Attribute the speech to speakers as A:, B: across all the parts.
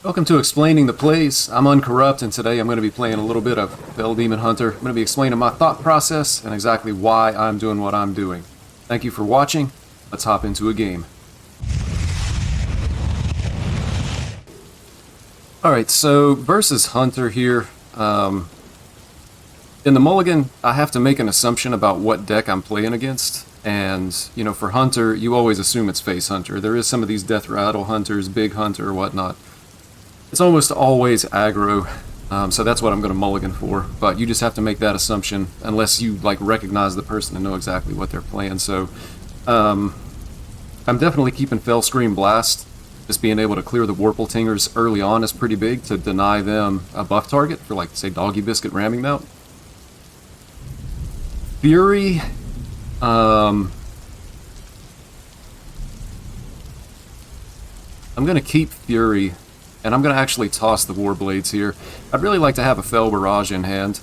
A: Welcome to Explaining the Plays. I'm Uncorrupt, and today I'm going to be playing a little bit of Fell Demon Hunter. I'm going to be explaining my thought process and exactly why I'm doing what I'm doing. Thank you for watching. Let's hop into a game. Alright, so versus Hunter here. In the mulligan, I have to make an assumption about what deck I'm playing against. And, you know, for Hunter, you always assume it's face Hunter. There is some of these Death Rattle Hunters, Big Hunter, or whatnot. It's almost always aggro, so that's what I'm going to mulligan for. But you just have to make that assumption unless you like recognize the person and know exactly what they're playing. So I'm definitely keeping Fell Scream Blast. Just being able to clear the Warple Tingers early on is pretty big to deny them a buff target for, like, say, Doggy Biscuit ramming mount. Fury. I'm going to keep Fury. And I'm going to actually toss the Warblades here. I'd really like to have a Fell Barrage in hand.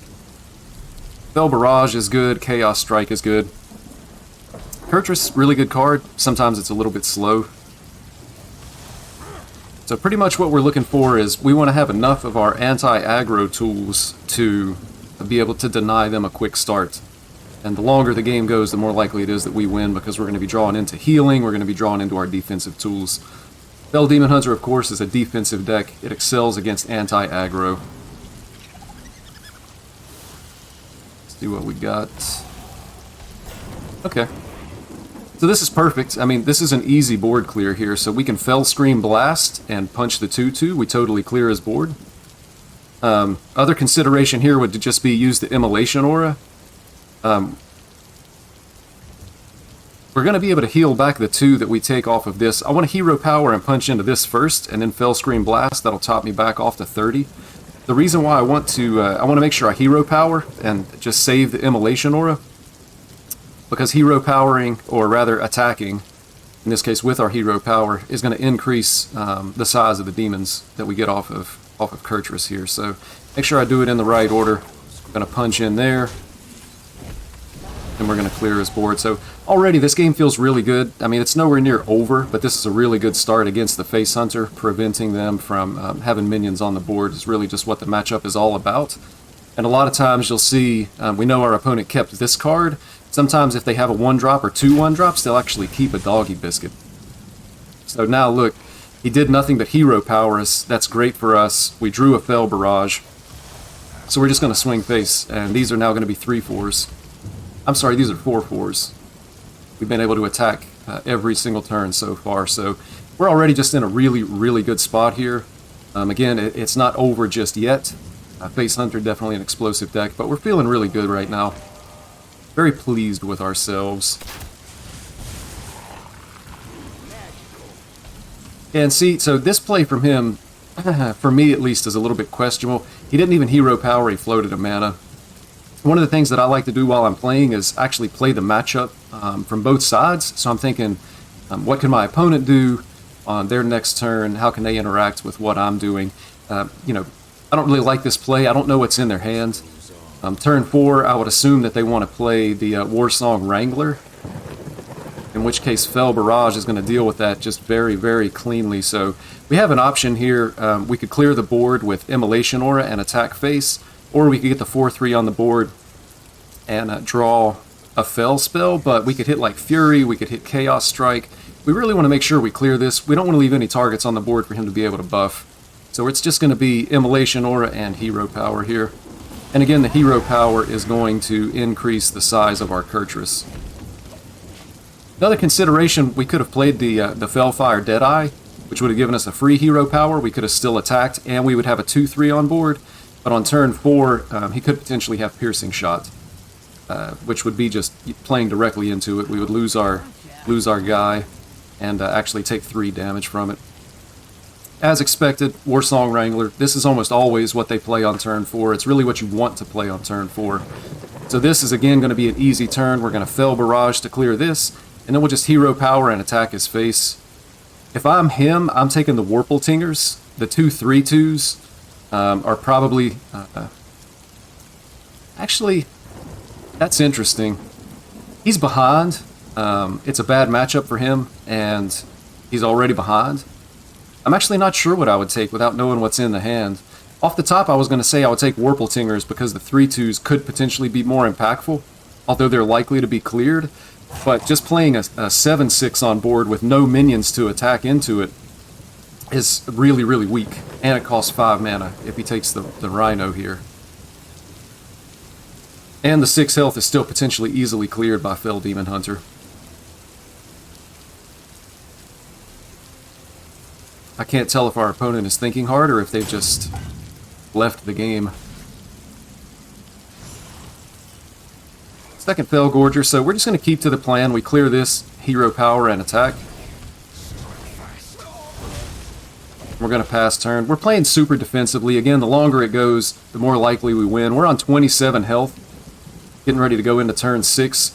A: Fell Barrage is good, Chaos Strike is good. Kurtrus, really good card. Sometimes it's a little bit slow. So pretty much what we're looking for is we want to have enough of our anti-aggro tools to be able to deny them a quick start. And the longer the game goes, the more likely it is that we win because we're going to be drawing into healing, we're going to be drawing into our defensive tools. Fell Demon Hunter, of course, is a defensive deck. It excels against anti-aggro. Let's see what we got. Okay. So this is perfect. I mean, this is an easy board clear here, so we can Fell Scream Blast and punch the 2-2. We totally clear his board. Other consideration here would just be use the Immolation Aura. We're going to be able to heal back the 2 that we take off of this. I want to Hero Power and punch into this first, and then Fell Scream Blast. That'll top me back off to 30. The reason why I want to make sure I Hero Power and just save the Immolation Aura, because Hero Powering, or rather attacking, in this case with our Hero Power, is going to increase the size of the demons that we get off of Kurtrus here. So make sure I do it in the right order. I'm going to punch in there. And we're going to clear his board. So already this game feels really good. I mean, it's nowhere near over, but this is a really good start against the Face Hunter. Preventing them from having minions on the board is really just what the matchup is all about. And a lot of times you'll see, we know our opponent kept this card. Sometimes if they have a 1-drop or 2 1-drops, they'll actually keep a Doggy Biscuit. So now look, he did nothing but Hero Power us. That's great for us. We drew a Fell Barrage. So we're just going to swing face, and these are now going to be 3/4s. I'm sorry, these are 4/4s. We've been able to attack every single turn so far, so we're already just in a really, really good spot here. Again, it's not over just yet. Face Hunter, definitely an explosive deck, but we're feeling really good right now. Very pleased with ourselves. And see, so this play from him, for me at least, is a little bit questionable. He didn't even Hero Power, he floated a mana. One of the things that I like to do while I'm playing is actually play the matchup from both sides. So I'm thinking, what can my opponent do on their next turn? How can they interact with what I'm doing? You know, I don't really like this play. I don't know what's in their hand. Turn 4, I would assume that they want to play the Warsong Wrangler, in which case Fell Barrage is going to deal with that just very, very cleanly. So we have an option here. We could clear the board with Immolation Aura and attack face, or we could get the 4/3 on the board and draw a Fell spell, but we could hit like Fury, we could hit Chaos Strike. We really want to make sure we clear this. We don't want to leave any targets on the board for him to be able to buff. So it's just going to be Immolation Aura and Hero Power here. And again, the Hero Power is going to increase the size of our Kurtrus. Another consideration, we could have played the Fellfire Deadeye, which would have given us a free Hero Power. We could have still attacked, and we would have a 2/3 on board. But on turn 4, he could potentially have Piercing Shot, which would be just playing directly into it. We would lose our guy and actually take 3 damage from it. As expected, Warsong Wrangler, this is almost always what they play on turn 4. It's really what you want to play on turn 4. So this is again going to be an easy turn. We're going to Fell Barrage to clear this, and then we'll just Hero Power and attack his face. If I'm him, I'm taking the Warple Tingers. The 2 3/2s are probably... actually, that's interesting. He's behind. It's a bad matchup for him, and he's already behind. I'm actually not sure what I would take without knowing what's in the hand. Off the top, I was going to say I would take Warpletingers because the 3/2s could potentially be more impactful, although they're likely to be cleared. But just playing a 7/6 on board with no minions to attack into it is really, really weak. And it costs 5 mana if he takes the Rhino here. And the 6 health is still potentially easily cleared by Fell Demon Hunter. I can't tell if our opponent is thinking hard or if they've just left the game. Second Fell Gorger, so we're just going to keep to the plan. We clear this, hero power, and attack. We're going to pass turn. We're playing super defensively. Again, the longer it goes, the more likely we win. We're on 27 health, getting ready to go into turn 6.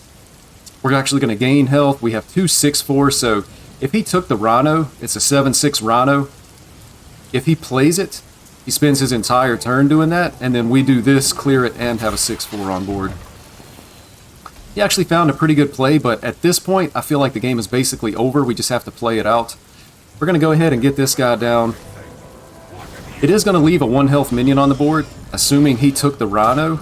A: We're actually going to gain health. We have 2 6/4, so if he took the Rhino, it's a 7/6 Rhino. If he plays it, he spends his entire turn doing that, and then we do this, clear it, and have a 6/4 on board. He actually found a pretty good play, but at this point, I feel like the game is basically over. We just have to play it out. We're going to go ahead and get this guy down. It is going to leave a 1 health minion on the board, assuming he took the Rhino.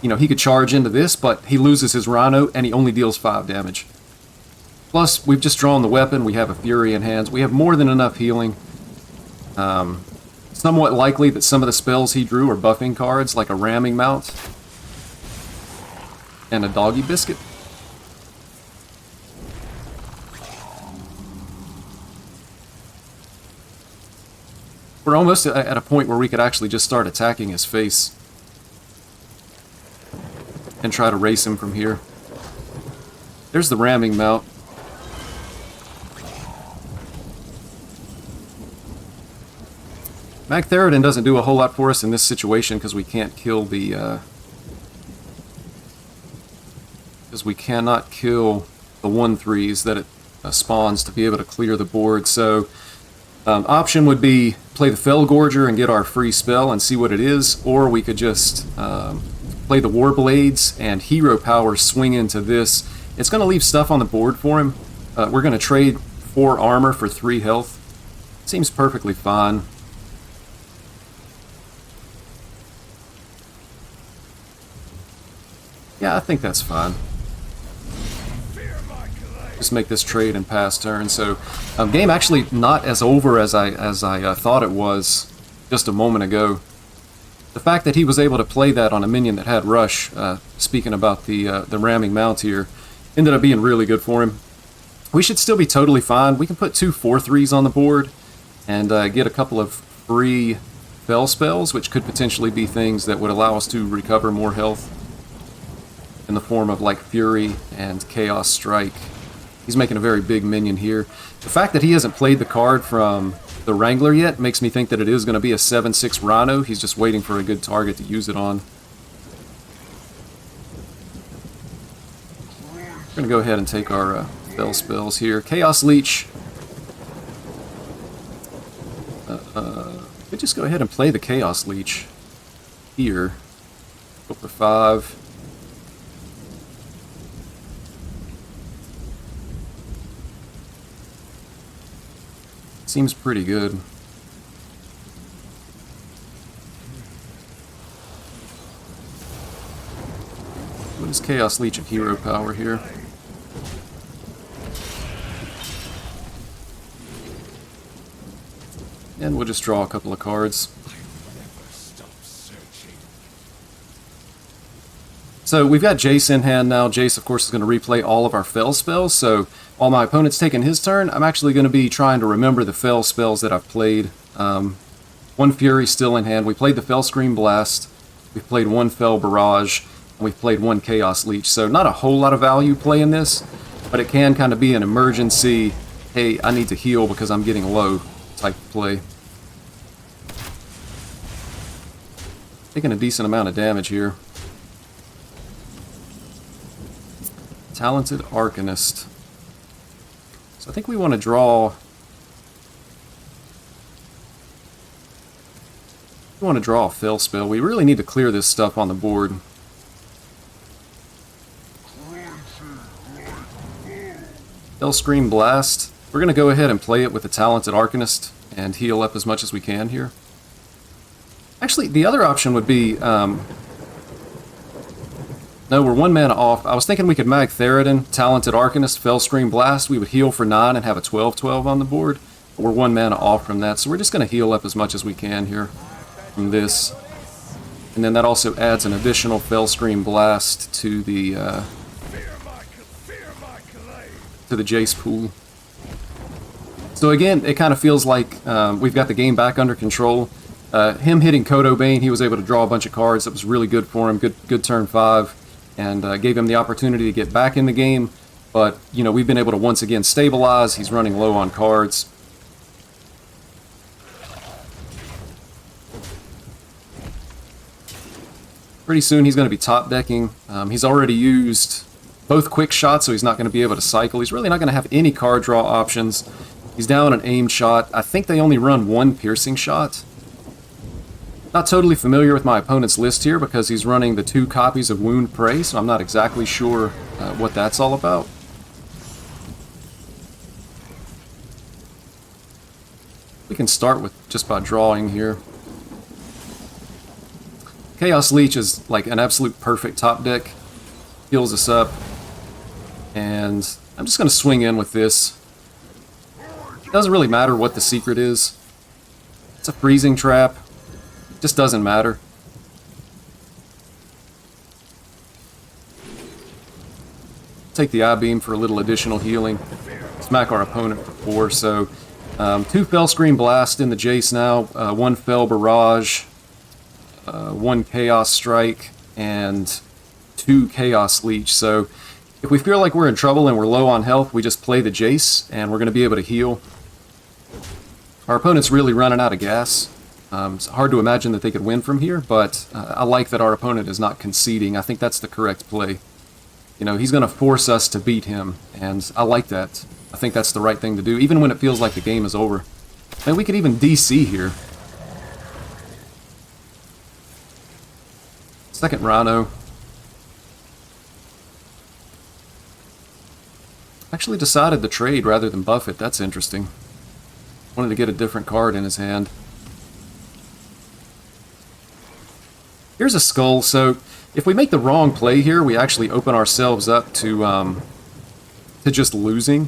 A: You know, he could charge into this, but he loses his Rhino, and he only deals 5 damage. Plus, we've just drawn the weapon. We have a Fury in hands. We have more than enough healing. Somewhat likely that some of the spells he drew are buffing cards, like a Ramming Mount and a Doggy Biscuit. We're almost at a point where we could actually just start attacking his face and try to race him from here. There's the Ramming Mount. Magtheridon doesn't do a whole lot for us in this situation because we can't kill the we cannot kill the 1/3s that it spawns to be able to clear the board. So option would be play the Fell Gorger and get our free spell and see what it is, or we could just play the Warblades and hero power swing into this. It's going to leave stuff on the board for him. We're going to trade 4 armor for 3 health. Seems perfectly fine. Yeah, I think that's fine. Just make this trade and pass turn. So, game actually not as over as I thought it was just a moment ago. The fact that he was able to play that on a minion that had rush, speaking about the Ramming Mount here, ended up being really good for him. We should still be totally fine. We can put 2 4/3s on the board and get a couple of free Fell spells, which could potentially be things that would allow us to recover more health in the form of like Fury and Chaos Strike. He's making a very big minion here. The fact that he hasn't played the card from the Wrangler yet makes me think that it is going to be a 7/6 Rhino. He's just waiting for a good target to use it on. We're going to go ahead and take our Fell spells here. Chaos Leech. We just go ahead and play the Chaos Leech here. Go for 5. Seems pretty good. What is Chaos Leech of hero power here? And we'll just draw a couple of cards. So we've got Jace in hand now. Jace, of course, is going to replay all of our Fell spells. So while my opponent's taking his turn, I'm actually going to be trying to remember the Fell spells that I've played. 1 Fury still in hand. We played the Fell Scream Blast. We've played 1 Fell Barrage. And we've played 1 Chaos Leech. So not a whole lot of value playing this, but it can kind of be an emergency, hey, I need to heal because I'm getting low type of play. Taking a decent amount of damage here. Talented Arcanist. So I think we want to draw... We want to draw a Fell spell. We really need to clear this stuff on the board. Fell Scream Blast. We're going to go ahead and play it with the Talented Arcanist and heal up as much as we can here. Actually, the other option would be... no, we're 1 mana off. I was thinking we could mag Theridin, Talented Arcanist, Fellscream Blast. We would heal for 9 and have a 12/12 on the board. We're 1 mana off from that, so we're just going to heal up as much as we can here from this. And then that also adds an additional Fellscream Blast to the Jace pool. So again, it kind of feels like we've got the game back under control. Him hitting Kodo Bane, he was able to draw a bunch of cards. That was really good for him. Good turn 5, and gave him the opportunity to get back in the game. But you know, we've been able to once again stabilize. He's running low on cards. Pretty soon he's going to be top decking. He's already used both quick shots, so he's not going to be able to cycle. He's really not going to have any card draw options. He's down an aimed shot. I think they only run 1 piercing shot. Not totally familiar with my opponent's list here because he's running the 2 copies of Wound Prey, so I'm not exactly sure what that's all about. We can start with just by drawing here. Chaos Leech is like an absolute perfect top deck. Heals us up. And I'm just going to swing in with this. It doesn't really matter what the secret is. It's a freezing trap. It just doesn't matter. Take the I-Beam for a little additional healing. Smack our opponent for 4. So 2 Fellscream Blast in the Jace now. 1 Fell Barrage. 1 Chaos Strike. And 2 Chaos Leech. So if we feel like we're in trouble and we're low on health, we just play the Jace, and we're going to be able to heal. Our opponent's really running out of gas. It's hard to imagine that they could win from here, but I like that our opponent is not conceding. I think that's the correct play. You know, he's going to force us to beat him, and I like that. I think that's the right thing to do, even when it feels like the game is over. And we could even DC here. Second Rhino. Actually decided to trade rather than buff it. That's interesting. Wanted to get a different card in his hand. Here's a skull. So if we make the wrong play here, we actually open ourselves up to just losing.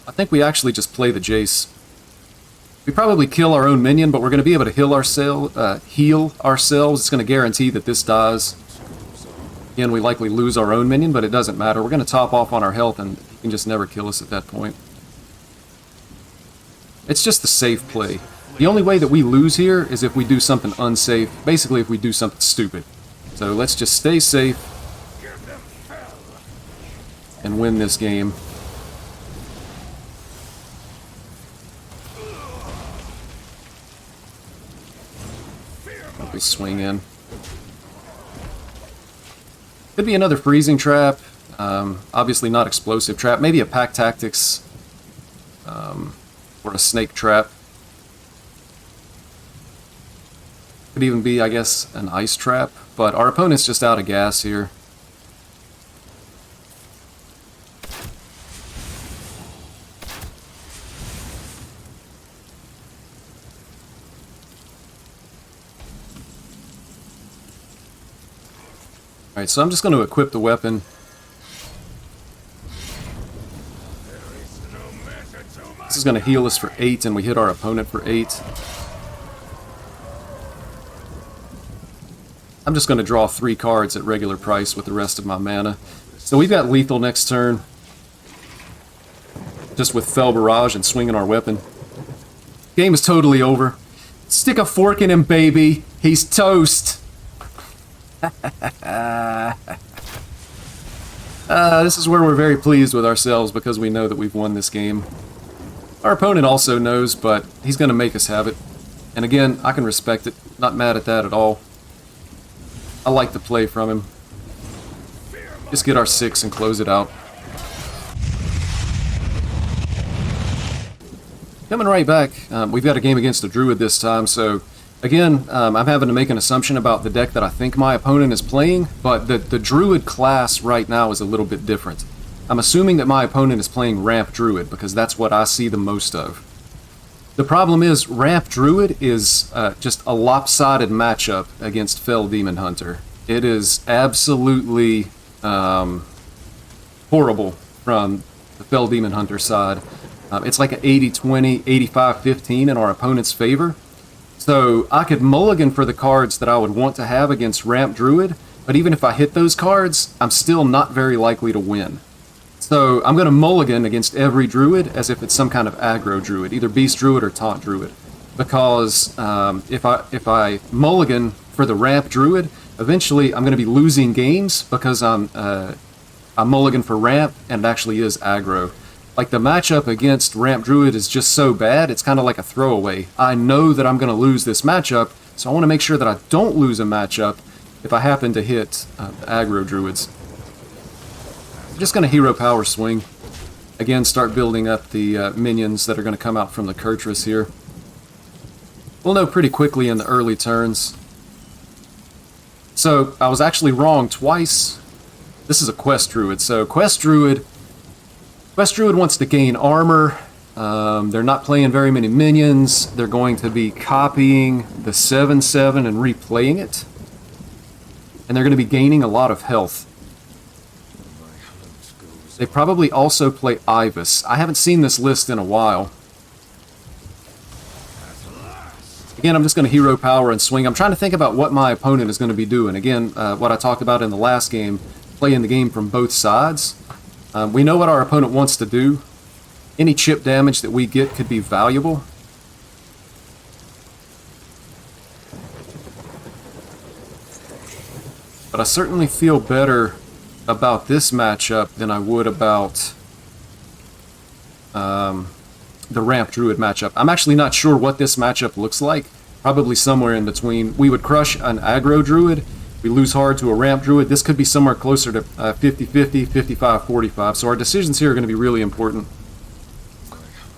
A: I think we actually just play the Jace. We probably kill our own minion, but we're going to be able to heal ourselves. It's going to guarantee that this dies. Again, we likely lose our own minion, but it doesn't matter. We're going to top off on our health, and he can just never kill us at that point. It's just the safe play. The only way that we lose here is if we do something unsafe. Basically, if we do something stupid. So let's just stay safe and win this game. We swing in. Could be another freezing trap. Obviously not explosive trap. Maybe a pack tactics or a snake trap. Could even be, I guess, an ice trap. But our opponent's just out of gas here. Alright, so I'm just going to equip the weapon. This is going to heal us for 8, and we hit our opponent for 8. I'm just going to draw 3 cards at regular price with the rest of my mana. So we've got lethal next turn. Just with Fell Barrage and swinging our weapon. Game is totally over. Stick a fork in him, baby. He's toast. This is where we're very pleased with ourselves because we know that we've won this game. Our opponent also knows, but he's going to make us have it. And again, I can respect it. Not mad at that at all. I like the play from him. Just get our 6 and close it out. Coming right back, we've got a game against a druid this time, so again, I'm having to make an assumption about the deck that I think my opponent is playing, but the druid class right now is a little bit different. I'm assuming that my opponent is playing Ramp Druid, because that's what I see the most of. The problem is, Ramp Druid is just a lopsided matchup against Fell Demon Hunter. It is absolutely horrible from the Fell Demon Hunter side. It's like an 80-20, 85-15 in our opponent's favor. So I could mulligan for the cards that I would want to have against Ramp Druid, but even if I hit those cards, I'm still not very likely to win. So I'm going to mulligan against every Druid as if it's some kind of aggro Druid, either Beast Druid or Taunt Druid. Because if I mulligan for the Ramp Druid, eventually I'm going to be losing games because I'm mulligan for Ramp and it actually is aggro. Like, the matchup against Ramp Druid is just so bad, it's kind of like a throwaway. I know that I'm going to lose this matchup, so I want to make sure that I don't lose a matchup if I happen to hit aggro Druids. I'm just going to hero power swing. Again, start building up the minions that are going to come out from the Kurtrus here. We'll know pretty quickly in the early turns. So, I was actually wrong twice. This is a Quest Druid, so Quest Druid wants to gain armor. They're not playing very many minions. They're going to be copying the 7/7 and replaying it. And they're going to be gaining a lot of health. They probably also play Ibis. I haven't seen this list in a while. Again, I'm just going to hero power and swing. I'm trying to think about what my opponent is going to be doing. Again, what I talked about in the last game, playing the game from both sides. We know what our opponent wants to do. Any chip damage that we get could be valuable. But I certainly feel better about this matchup than I would about the Ramp Druid matchup. I'm actually not sure what this matchup looks like. Probably somewhere in between. We would crush an aggro Druid. We lose hard to a Ramp Druid. This could be somewhere closer to 50-50, 55-45. So our decisions here are going to be really important.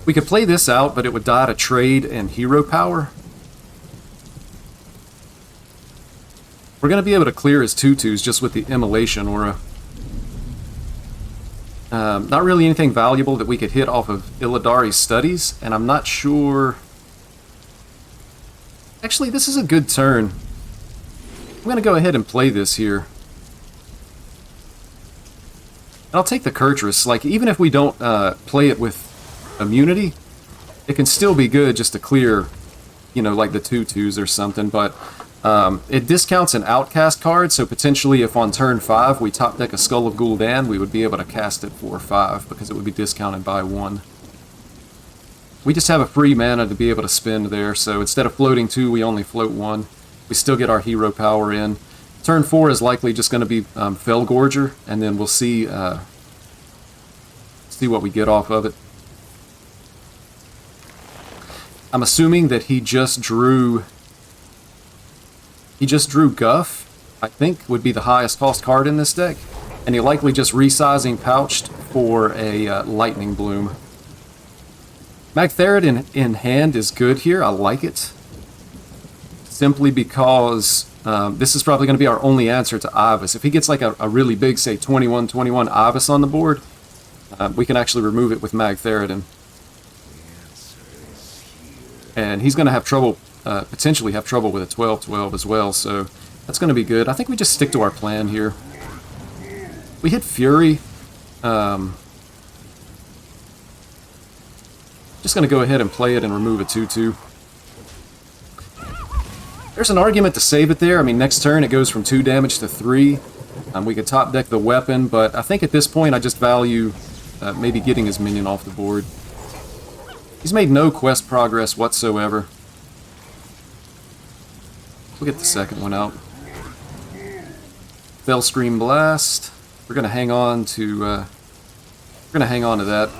A: We could play this out, but it would die to trade and hero power. We're going to be able to clear his 2/2s just with the Immolation Aura. Not really anything valuable that we could hit off of Illidari's Studies, and I'm not sure... Actually, this is a good turn. I'm going to go ahead and play this here. And I'll take the Kurtrus. Like, even if we don't play it with immunity, it can still be good just to clear, you know, like the 2/2s or something, but it discounts an outcast card, so potentially if on turn 5 we top deck a Skull of Gul'dan, we would be able to cast it for 5 because it would be discounted by 1. We just have a free mana to be able to spend there, so instead of floating 2, we only float 1. We still get our hero power in. Turn 4 is likely just going to be Fellgorger, and then we'll see what we get off of it. I'm assuming that he just drew Guff, I think would be the highest cost card in this deck, and he likely just resizing pouched for a Lightning Bloom. Magtherid in hand is good here. I like it. Simply because this is probably going to be our only answer to Ibis. If he gets like a really big, say 21-21 Ibis on the board, we can actually remove it with Magtheridin. And he's going to have trouble, potentially have trouble with a 12-12 as well, so that's going to be good. I think we just stick to our plan here. We hit Fury. Just going to go ahead and play it and remove a 2/2. There's an argument to save it there. I mean, next turn it goes from 2 damage to 3. We could top deck the weapon, but I think at this point I just value maybe getting his minion off the board. He's made no quest progress whatsoever. We'll get the second one out. Fell Scream Blast. We're gonna hang on to that.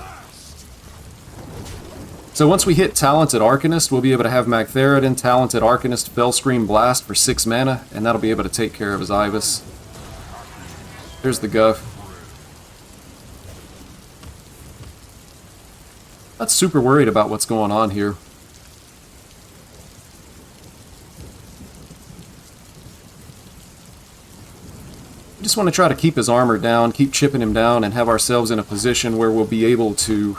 A: So once we hit Talented Arcanist, we'll be able to have Magtheridin, Talented Arcanist, Fell Scream Blast for 6 mana, and that'll be able to take care of his Ibis. There's the Guff. Not super worried about what's going on here. We just want to try to keep his armor down, keep chipping him down, and have ourselves in a position where we'll be able to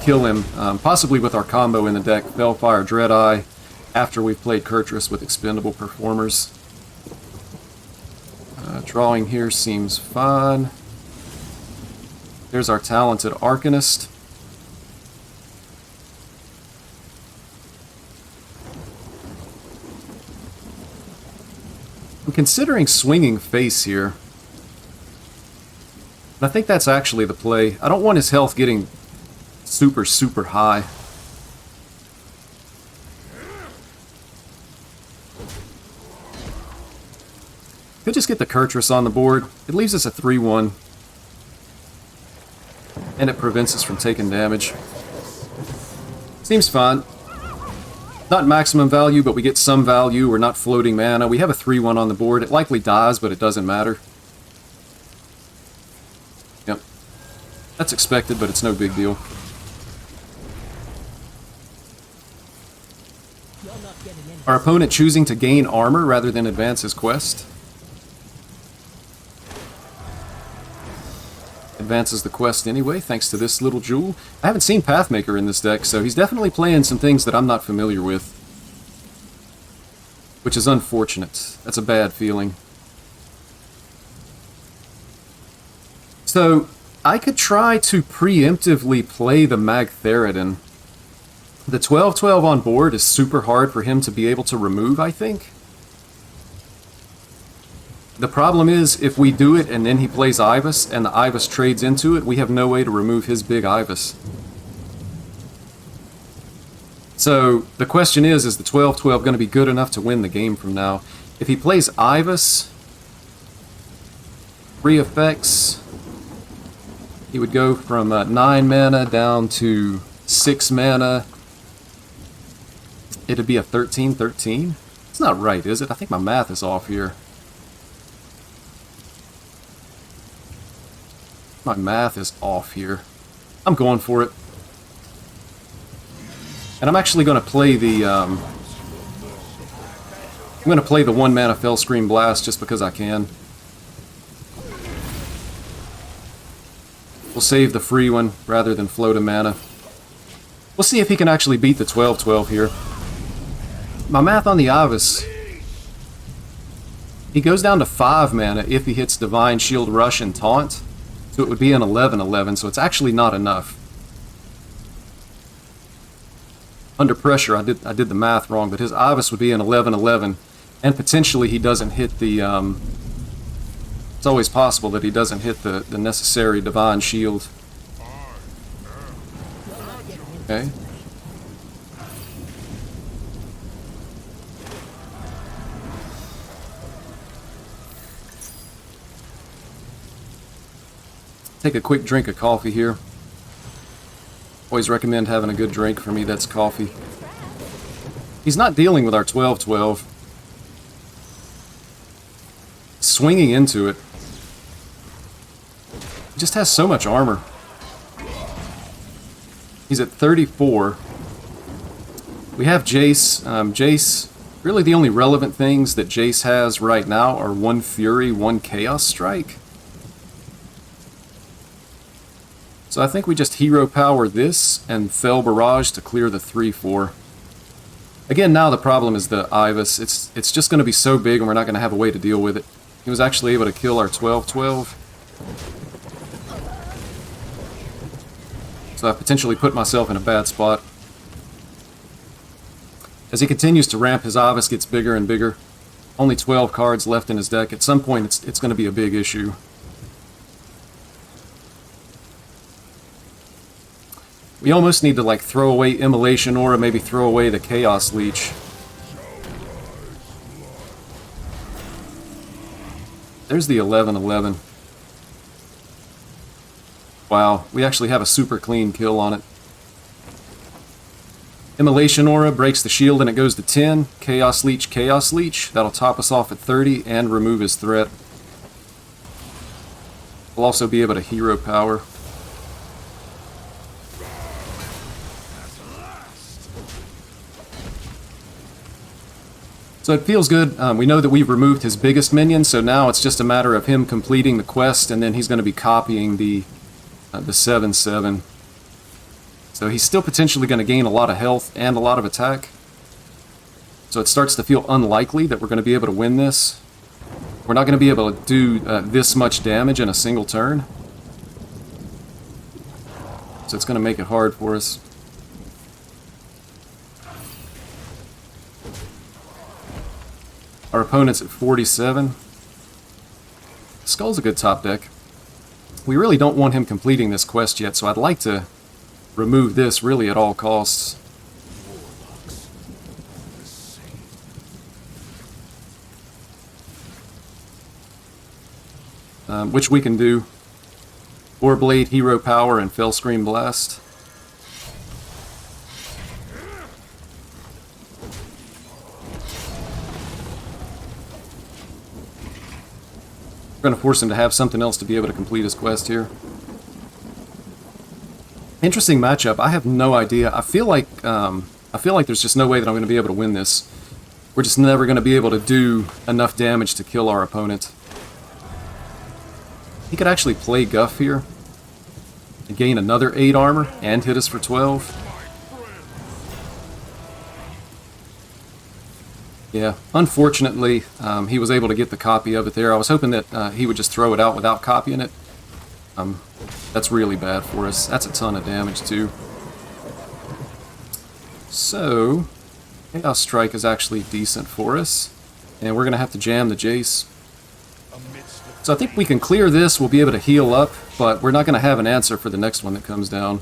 A: kill him, possibly with our combo in the deck, Felfire, Dreadeye, after we've played Kurtrus with expendable performers. Drawing here seems fine. There's our talented Arcanist. I'm considering swinging face here. And I think that's actually the play. I don't want his health getting super, super high. Could just get the Kurtrus on the board. It leaves us a 3-1. And it prevents us from taking damage. Seems fine. Not maximum value, but we get some value. We're not floating mana. We have a 3-1 on the board. It likely dies, but it doesn't matter. Yep. That's expected, but it's no big deal. Our opponent choosing to gain armor rather than advance his quest. Advances the quest anyway, thanks to this little jewel. I haven't seen Pathmaker in this deck, so he's definitely playing some things that I'm not familiar with. Which is unfortunate. That's a bad feeling. So, I could try to preemptively play the Magtheridon. The 12/12 on board is super hard for him to be able to remove, I think. The problem is, if we do it and then he plays Ibis, and the Ibis trades into it, we have no way to remove his big Ibis. So, the question is the 12/12 going to be good enough to win the game from now? If he plays Ibis, 3 effects, he would go from 9 mana down to 6 mana. It'd be a 13/13? It's not right, is it? I think my math is off here. My math is off here. I'm going for it. And I'm actually going to play the, I'm going to play the 1 mana Fellscream Blast just because I can. We'll save the free one rather than float a mana. We'll see if he can actually beat the 12/12 here. My math on the Ibis, he goes down to 5 mana if he hits Divine Shield, Rush, and Taunt. So it would be an 11/11, so it's actually not enough. Under pressure, I did the math wrong, but his Ibis would be an 11/11, and potentially he doesn't hit the, it's always possible that he doesn't hit the necessary Divine Shield. Okay. Take a quick drink of coffee here. Always recommend having a good drink. For me, that's coffee. He's not dealing with our 12/12. Swinging into it. He just has so much armor. He's at 34. We have Jace. Jace, really the only relevant things that Jace has right now are 1 Fury, 1 Chaos Strike. So I think we just hero power this and Fell Barrage to clear the 3/4. Again, now the problem is the Ibis. It's just going to be so big and we're not going to have a way to deal with it. He was actually able to kill our 12/12. So I potentially put myself in a bad spot. As he continues to ramp, his Ibis gets bigger and bigger. Only 12 cards left in his deck. At some point, it's going to be a big issue. We almost need to like throw away Immolation Aura, maybe throw away the Chaos Leech. There's the 11/11. Wow, we actually have a super clean kill on it. Immolation Aura breaks the shield and it goes to 10. Chaos Leech, Chaos Leech. That'll top us off at 30 and remove his threat. We'll also be able to hero power. So it feels good. We know that we've removed his biggest minion, so now it's just a matter of him completing the quest, and then he's going to be copying the 7/7. So he's still potentially going to gain a lot of health and a lot of attack. So it starts to feel unlikely that we're going to be able to win this. We're not going to be able to do this much damage in a single turn. So it's going to make it hard for us. Our opponent's at 47. Skull's a good top deck. We really don't want him completing this quest yet, so I'd like to remove this really at all costs. Which we can do. Warblade, Hero Power, and Fell Scream Blast. We're going to force him to have something else to be able to complete his quest here. Interesting matchup. I have no idea. I feel like there's just no way that I'm going to be able to win this. We're just never going to be able to do enough damage to kill our opponent. He could actually play Guff here and gain another 8 armor and hit us for 12. Yeah, unfortunately, he was able to get the copy of it there. I was hoping that he would just throw it out without copying it. That's really bad for us. That's a ton of damage, too. So, Chaos Strike is actually decent for us. And we're going to have to jam the Jace. So I think we can clear this, we'll be able to heal up, but we're not going to have an answer for the next one that comes down.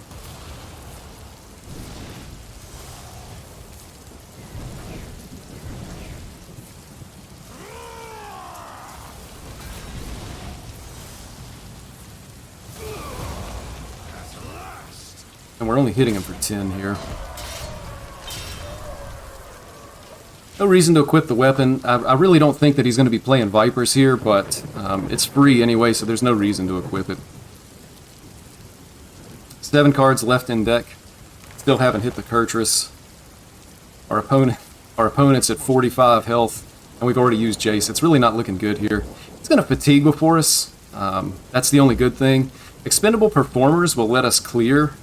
A: And we're only hitting him for 10 here. No reason to equip the weapon. I really don't think that he's going to be playing Vipers here, but it's free anyway, so there's no reason to equip it. 7 cards left in deck. Still haven't hit the Kurtrus. Our opponent's at 45 health, and we've already used Jace. It's really not looking good here. It's going to fatigue before us. That's the only good thing. Expendable Performers will let us clear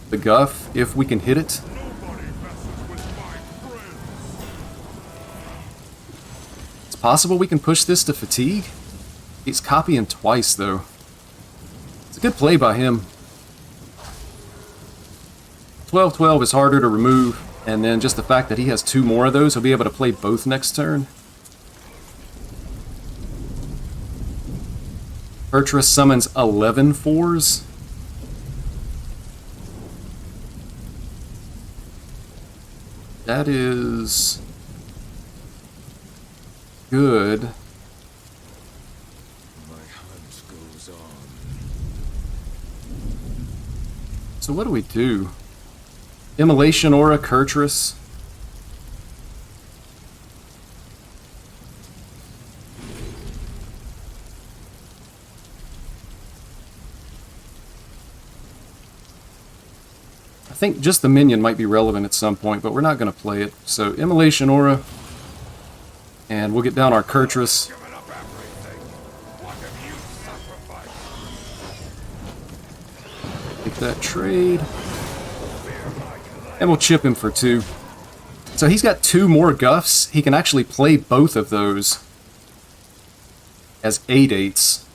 A: the Guff if we can hit it. It's possible we can push this to fatigue. He's copying twice, though. It's a good play by him. 12/12 is harder to remove, and then just the fact that he has 2 more of those, he'll be able to play both next turn. Kurtrus summons 11 4s. That is good.
B: My hunt goes on.
A: So what do we do? Immolation Aura, Kurtrus. I think just the minion might be relevant at some point, but we're not going to play it. So Immolation Aura, and we'll get down our Kurtrus. Take that trade. And we'll chip him for 2. So he's got 2 more Guffs. He can actually play both of those as 8/8s.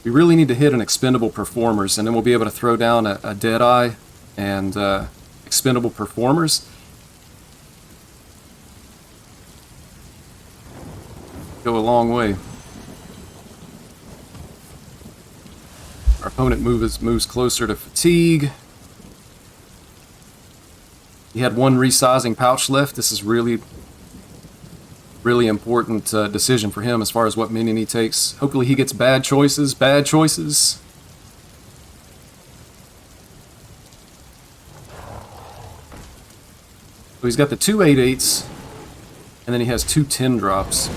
A: We really need to hit an Expendable Performers, and then we'll be able to throw down a Deadeye and Expendable Performers. Go a long way. Our opponent moves closer to fatigue. He had 1 resizing pouch left. This is really important decision for him as far as what minion he takes. Hopefully he gets bad choices. Bad choices. So he's got the 2 8/8s, and then he has 2 10 drops.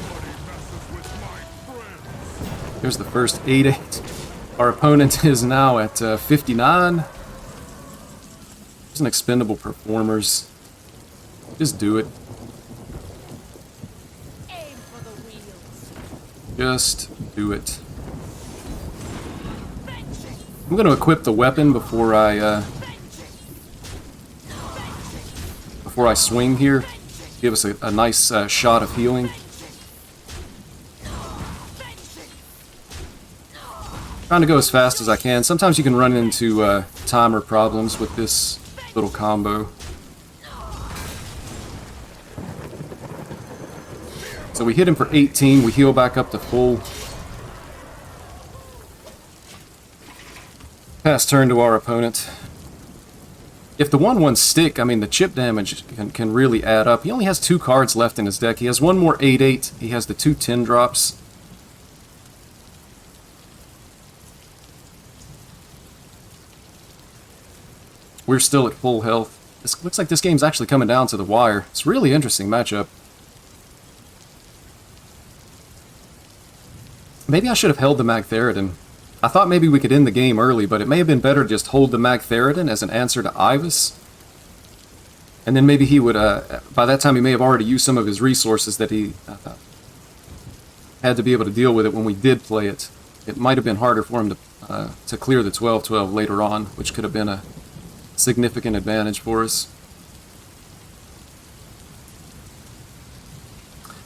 A: Here's the first 8/8. Our opponent is now at 59. There's an Expendable Performers. Just do it.
C: Aim for the wheels.
A: Just do it. I'm going to equip the weapon before I swing here. Give us a nice shot of healing. Trying to go as fast as I can. Sometimes you can run into timer problems with this little combo. So we hit him for 18. We heal back up to full. Pass turn to our opponent. If the 1/1 stick, I mean, the chip damage can really add up. He only has 2 cards left in his deck. He has one more 8/8. He has the 2 10 drops. We're still at full health. This looks like this game's actually coming down to the wire. It's a really interesting matchup. Maybe I should have held the Magtheridon. I thought maybe we could end the game early, but it may have been better to just hold the Magtheridon as an answer to Ivus. And then maybe he would, by that time he may have already used some of his resources that he had to be able to deal with it when we did play it. It might have been harder for him to clear the 12/12 later on, which could have been a significant advantage for us.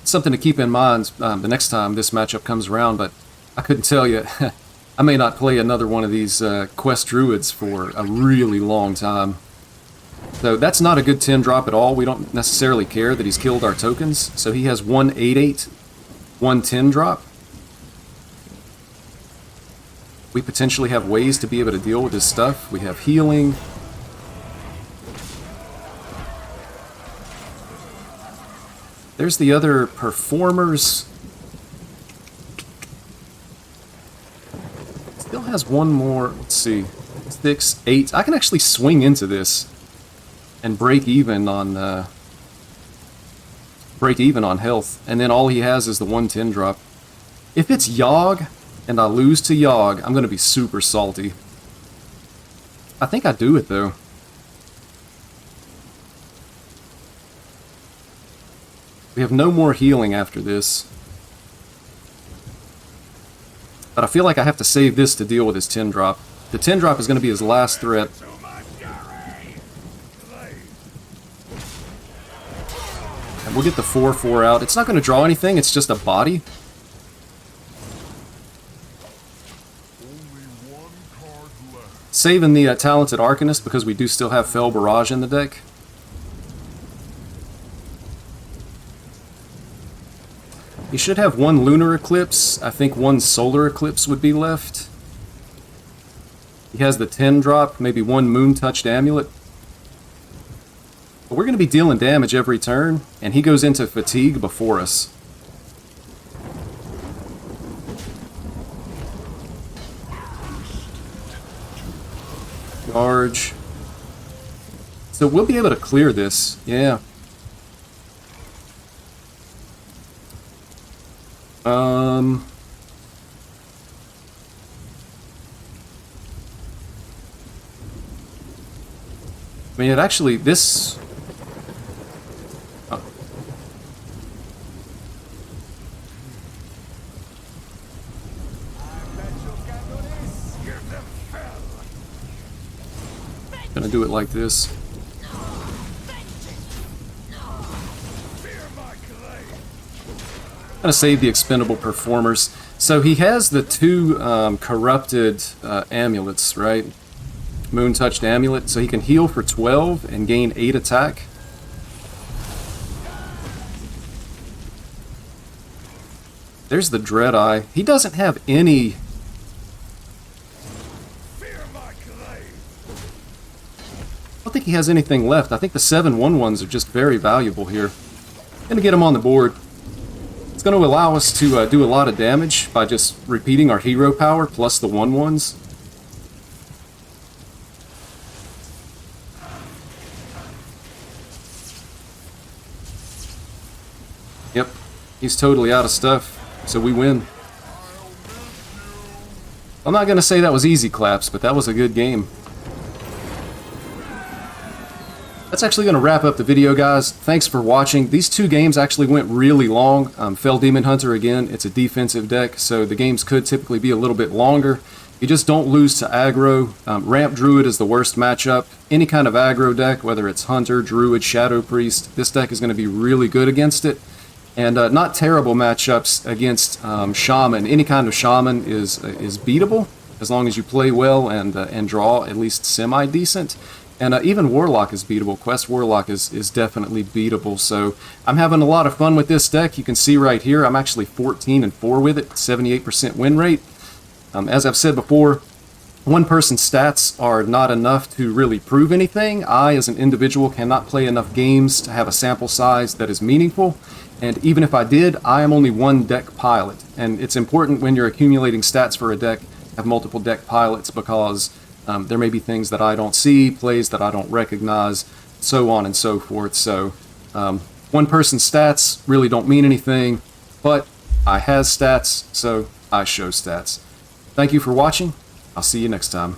A: Something to keep in mind the next time this matchup comes around, but I couldn't tell you. I may not play another one of these quest druids for a really long time. So that's not a good 10 drop at all. We don't necessarily care that he's killed our tokens. So he has 1 8/8, 1 10 drop. We potentially have ways to be able to deal with his stuff. We have healing. There's the other performers. Still has one more, let's see, 6, 8. I can actually swing into this and break even on health. And then all he has is the 110 drop. If it's Yogg and I lose to Yogg, I'm going to be super salty. I think I do it though. We have no more healing after this. But I feel like I have to save this to deal with his 10 drop. The 10 drop is going to be his last threat. And we'll get the 4/4 out. It's not going to draw anything, it's just a body. Saving the Talented Arcanist because we do still have Fell Barrage in the deck. He should have 1 Lunar Eclipse. I think 1 Solar Eclipse would be left. He has the 10 drop, maybe 1 Moon Touched Amulet. But we're going to be dealing damage every turn, and he goes into Fatigue before us. Charge. So we'll be able to clear this, yeah. I mean, it actually, this... Gonna do it like this. Gonna save the expendable performers. So he has the 2 corrupted amulets, right? Moon Touched Amulet, so he can heal for 12 and gain 8 attack. There's the Dread Eye. He doesn't have any... I don't think he has anything left. I think the 7/1/1s are just very valuable here. Gonna get him on the board. It's going to allow us to do a lot of damage by just repeating our hero power plus the 1/1s. Yep, he's totally out of stuff, so we win. I'm not going to say that was easy claps, but that was a good game. That's actually going to wrap up the video, guys. Thanks for watching. These two games actually went really long. Fell Demon Hunter, again, it's a defensive deck, so the games could typically be a little bit longer. You just don't lose to aggro. Ramp Druid is the worst matchup. Any kind of aggro deck, whether it's Hunter, Druid, Shadow Priest, this deck is going to be really good against it. And not terrible matchups against Shaman. Any kind of Shaman is beatable, as long as you play well and draw at least semi-decent. And even Warlock is beatable. Quest Warlock is definitely beatable. So I'm having a lot of fun with this deck. You can see right here, I'm actually 14-4 with it, 78% win rate. As I've said before, one-person stats are not enough to really prove anything. I, as an individual, cannot play enough games to have a sample size that is meaningful. And even if I did, I am only one deck pilot. And it's important when you're accumulating stats for a deck, have multiple deck pilots, because there may be things that I don't see, plays that I don't recognize, so on and so forth. So one-person stats really don't mean anything, but I has stats, so I show stats. Thank you for watching. I'll see you next time.